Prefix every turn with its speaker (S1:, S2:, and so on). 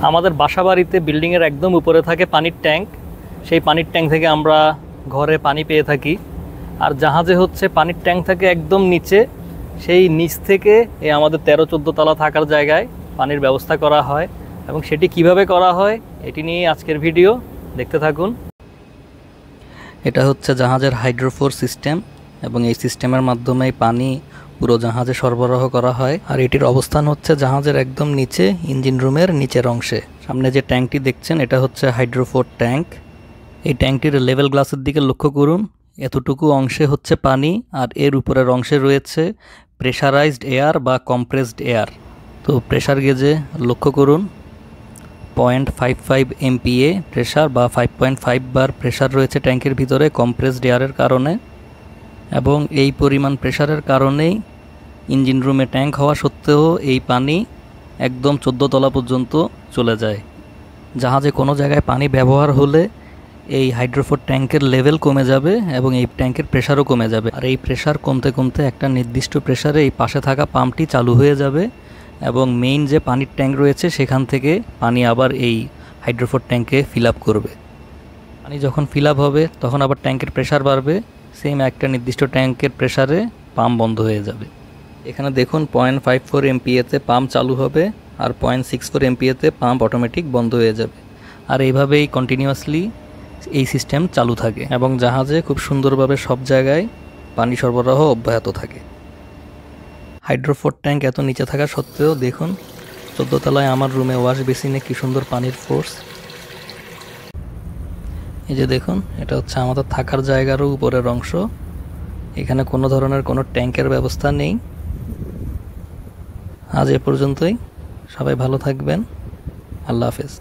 S1: আমাদের বাসাবাড়িতে বিল্ডিংয়ের একদম উপরে থাকে পানির ট্যাঙ্ক। সেই পানির ট্যাঙ্ক থেকে আমরা ঘরে পানি পেয়ে থাকি। আর জাহাজে হচ্ছে পানির ট্যাঙ্ক থাকে একদম নিচে, সেই নিচ থেকে আমাদের 13-14 তলা থাকার জায়গায় পানির ব্যবস্থা করা হয়। এবং সেটি কিভাবে করা হয় এটি নিয়ে আজকের ভিডিও, দেখতে থাকুন। এটা হচ্ছে জাহাজের হাইড্রোফোর সিস্টেম এবং এই সিস্টেমের মাধ্যমে পানি পুরো জাহাজে সরবরাহ করা হয়। আর এটির অবস্থান হচ্ছে জাহাজের একদম নিচে, ইঞ্জিন রুমের নিচের অংশে। সামনে যে ট্যাঙ্কটি দেখছেন এটা হচ্ছে হাইড্রোফোর ট্যাঙ্ক। এই ট্যাঙ্কটির লেভেল গ্লাসের দিকে লক্ষ্য করুন। এতটুকু অংশে হচ্ছে পানি আর এর উপরের অংশে রয়েছে প্রেশারাইজড এয়ার বা কম্প্রেসড এয়ার। তো প্রেশার গেজে লক্ষ্য করুন, 0.55 MPa প্রেশার বা 5.5 বার প্রেশার রয়েছে ট্যাঙ্কের ভিতরে কম্প্রেসড এয়ারের কারণে। এবং এই পরিমাণ প্রেশারের কারণেই ইঞ্জিন রুমে ট্যাঙ্ক হওয়া সত্ত্বেও এই পানি একদম 14 তলা পর্যন্ত চলে যায়। জাহাজে কোনো জায়গায় পানি ব্যবহার হলে এই হাইড্রোফোর ট্যাঙ্কের লেভেল কমে যাবে এবং এই ট্যাঙ্কের প্রেশারও কমে যাবে। আর এই প্রেশার কমতে কমতে একটা নির্দিষ্ট প্রেশারে এই পাশে থাকা পাম্পটি চালু হয়ে যাবে এবং মেইন যে পানির ট্যাঙ্ক রয়েছে সেখান থেকে পানি আবার এই হাইড্রোফোর ট্যাঙ্কে ফিল আপ করবে। পানি যখন ফিল আপ হবে তখন আবার ট্যাঙ্কের প্রেশার বাড়বে, সেম একটা নির্দিষ্ট ট্যাঙ্কের প্রেশারে পাম্প বন্ধ হয়ে যাবে। এখানে দেখুন 0.54 MPa-তে পাম্প চালু হবে আর 0.64 MPa-তে পাম্প অটোমেটিক বন্ধ হয়ে যাবে। আর এইভাবেই কন্টিনিউয়াসলি এই সিস্টেম চালু থাকে এবং জাহাজে খুব সুন্দরভাবে সব জায়গায় পানি সরবরাহ অব্যাহত থাকে। হাইড্রোফোর ট্যাঙ্ক এত নিচে থাকা সত্ত্বেও দেখুন 14 তলায় আমার রুমে ওয়াশ বেসিনে কি সুন্দর পানির ফোর্স। এই যে দেখুন, এটা হচ্ছে আমাদের থাকার জায়গারও উপরের অংশ। এখানে কোনো ধরনের কোনো ট্যাঙ্কের ব্যবস্থা নেই। আজ এ পর্যন্তই, সবাই ভালো থাকবেন, আল্লাহ হাফেজ।